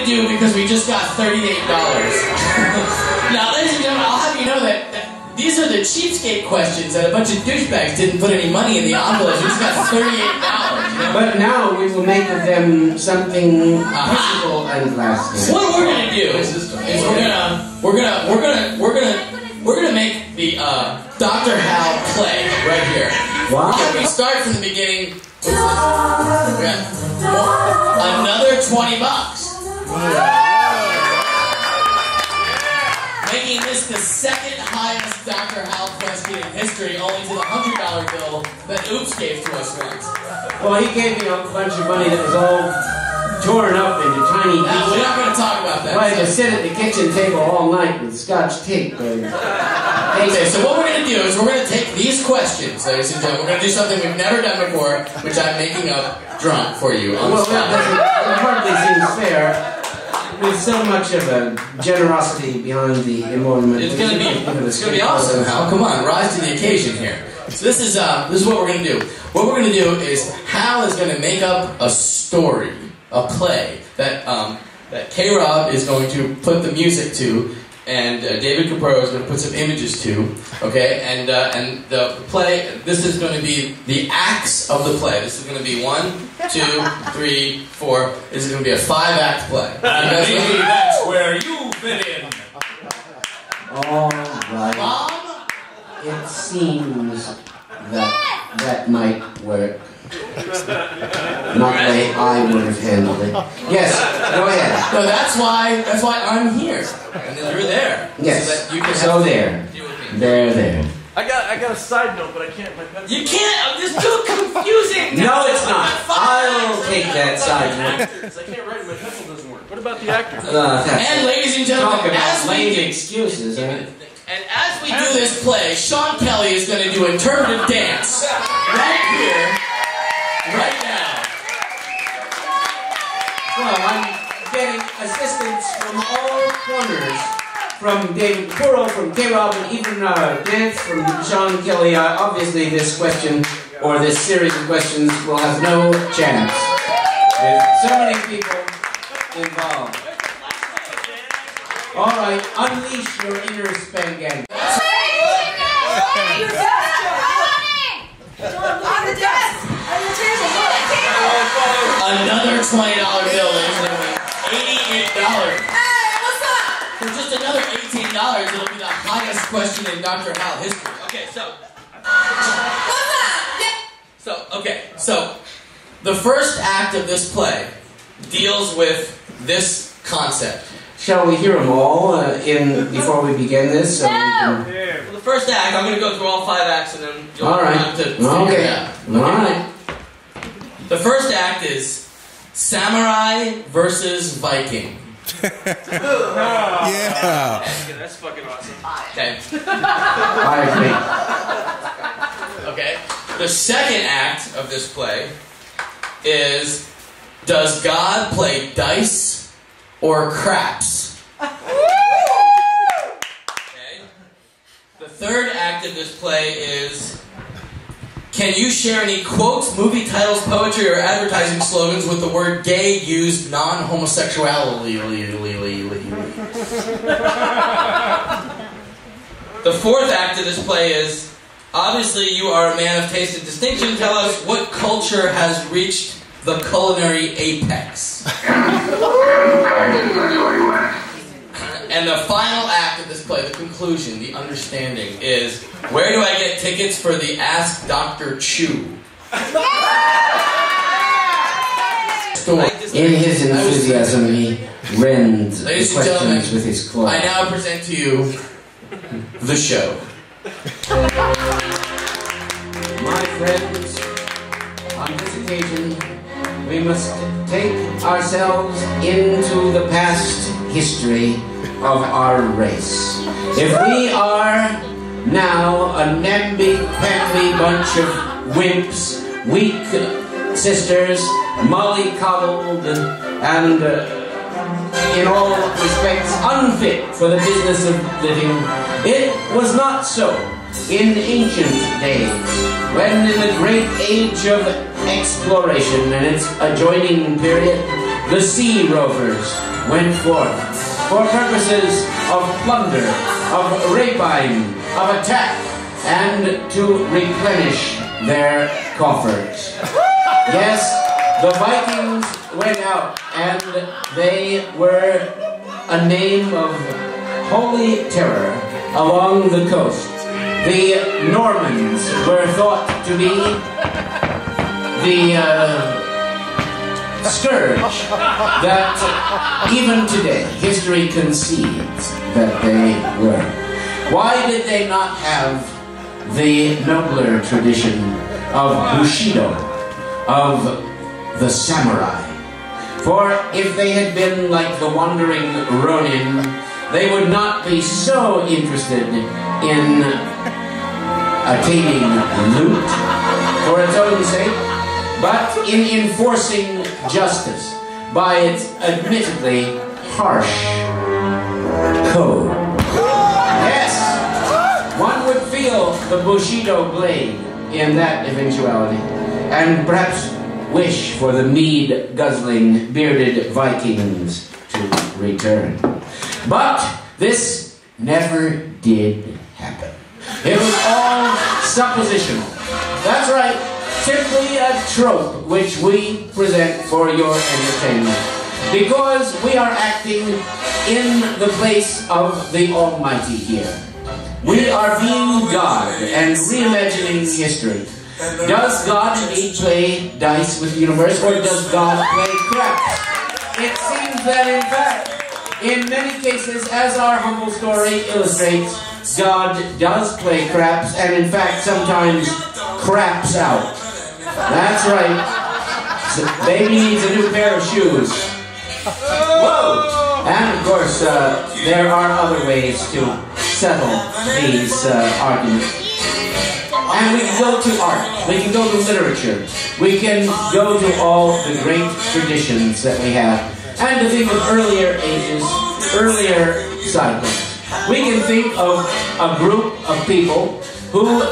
to do, because we just got $38. Now, ladies and gentlemen, I'll have you know that these are the cheapskate questions that a bunch of douchebags didn't put any money in the envelopes. We just got $38. You know? But now we will make of them something physical and lasting. So what we're gonna do is we're gonna make the Dr. Hal play right here. Wow. We start from the beginning. Another $20. Making this the second highest Dr. Hal question in history, only to the $100 bill that Oops gave to us once. Well, he gave me a bunch of money that was all torn up into tiny pieces. We're not going to talk about that. Well, I had to sit at the kitchen table all night with Scotch tape. Okay, so what we're going to do is we're going to take these questions, ladies and gentlemen. We're going to do something we've never done before, which I'm making up drunk for you on the spot. That hardly seems fair. With so much of a generosity beyond the emolument. It's going to be awesome, Hal. Come on, rise to the occasion here. So this is what we're going to do. What we're going to do is Hal is going to make up a story, a play that that K-Rob is going to put the music to, and David Caporo is going to put some images to. Okay, and the play. This is going to be the acts of the play. This is going to be 1, 2, 3, 4. This is going to be a 5-act play. Maybe that's where you fit in. All right. Mom? It seems that might work. Not the way I would have handled it. Yes, go ahead. No, that's why I'm here. And you're there. Yes. So that you can there. There. I got a side note, but I can't. My pencil. You can't. This is too confusing. No, it's not. I'll take that side note. I can't write. My pencil doesn't work. What about the actors? And ladies and gentlemen, talk about as lame we excuses, eh? and as we do this play, Sean Kelly is going to do interpretive dance right here, right now. Well, I'm getting assistance from all corners. From David Caporo, from K-Rob, and even dance from Sean Kelly. Obviously, this question, or this series of questions, will have no chance. With so many people involved. All right, unleash your inner Spangan. Another $20 bill, ladies and gentlemen. $88. For just another $18, it'll be the highest question in Dr. Hal history. Okay, so the first act of this play deals with this concept. Shall we hear them all before we begin this? So we can... Well, the first act, I'm going to go through all 5 acts, and then you'll have to figure it out. All right. The first act is Samurai versus Viking. Yeah. That's fucking awesome. Okay. I agree. Okay. The second act of this play is, does God play dice or craps? Okay. The third act of this play is, can you share any quotes, movie titles, poetry, or advertising slogans with the word gay used non-homosexually? The fourth act of this play is, obviously you are a man of taste and distinction. Tell us what culture has reached the culinary apex. And the final act of this play, the conclusion, the understanding, is, where do I get tickets for the Ask Dr Chu? In his enthusiasm, he rends the questions with his claws. I now present to you the show. My friends, on this occasion, we must take ourselves into the past history of our race. If we are now a namby-pamby bunch of wimps, weak sisters, mollycoddled, and in all respects unfit for the business of living, it was not so in ancient days, when in the great age of exploration and its adjoining period, the sea rovers went forth for purposes of plunder, of rapine, of attack, and to replenish their coffers. Yes, the Vikings went out, and they were a name of holy terror along the coast. The Normans were thought to be the scourge that even today history concedes that they were. Why did they not have the nobler tradition of Bushido, of the samurai? For if they had been like the wandering Ronin, they would not be so interested in attaining loot for its own sake, but in enforcing justice by its admittedly harsh code. Yes, one would feel the Bushido blade in that eventuality, and perhaps wish for the mead-guzzling, bearded Vikings to return. But this never did happen. It was all suppositional. That's right, simply a trope which we present for your entertainment. Because we are acting in the place of the Almighty here. We are being God and reimagining history. Does God indeed play dice with the universe, or does God play craps? It seems that, in fact, in many cases, as our humble story illustrates, God does play craps, and in fact, sometimes craps out. That's right. So baby needs a new pair of shoes. Whoa! And, of course, there are other ways to settle these arguments. And we can go to art, we can go to literature, we can go to all the great traditions that we have, and to think of earlier ages, earlier cycles. We can think of a group of people who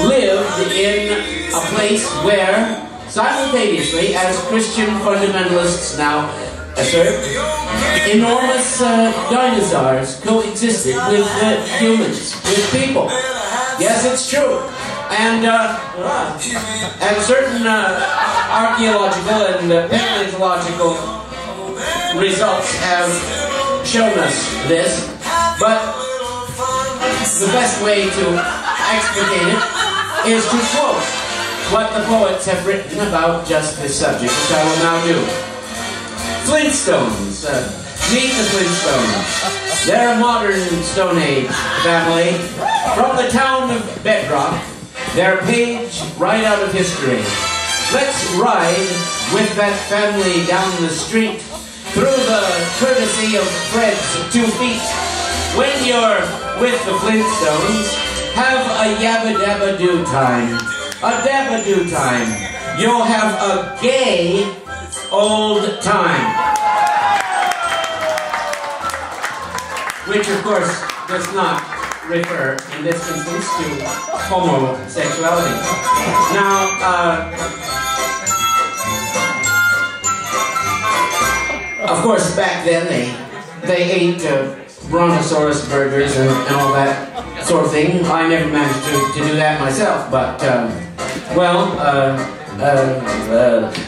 lived in a place where, simultaneously, as Christian fundamentalists now assert, enormous dinosaurs coexisted with humans, with people. Yes, it's true. And certain archaeological and paleontological results have shown us this, but the best way to explicate it is to quote what the poets have written about just this subject, which I will now do. Flintstones. Meet the Flintstones. They're a modern Stone Age family from the town of Bedrock. Their page right out of history. Let's ride with that family down the street through the courtesy of Fred's 2 feet. When you're with the Flintstones, have a yabba-dabba-doo time. A dabba-doo time. You'll have a gay old time. Which, of course, does not refer, in this instance, to homosexuality. Now, of course, back then they ate brontosaurus burgers and all that sort of thing. I never managed to do that myself, but,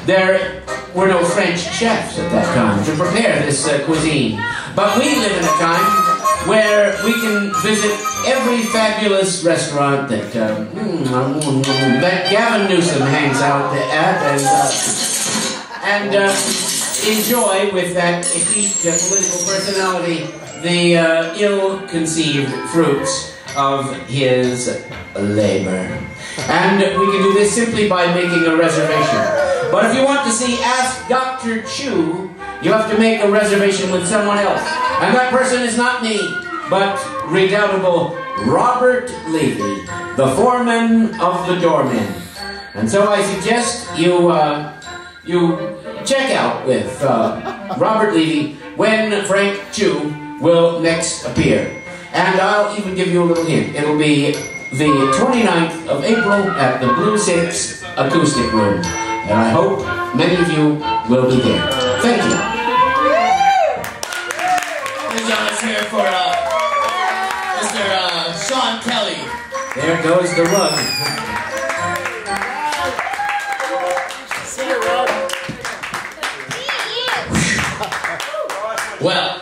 there were no French chefs at that time to prepare this cuisine. But we live in a time where we can visit every fabulous restaurant that Gavin Newsom hangs out at, and enjoy with that effete political personality the ill-conceived fruits of his labor. And we can do this simply by making a reservation. But if you want to see Ask Dr Chu, you have to make a reservation with someone else. And that person is not me, but redoubtable Robert Levy, the foreman of the doormen. And so I suggest you check out with Robert Levy when Frank Chu will next appear. And I'll even give you a little hint. It'll be the 29th of April at the Blue 6 Acoustic Room. And I hope many of you will be there. Thank you. y'all, let's hear it for Mr. Sean Kelly. There goes the rug. Well,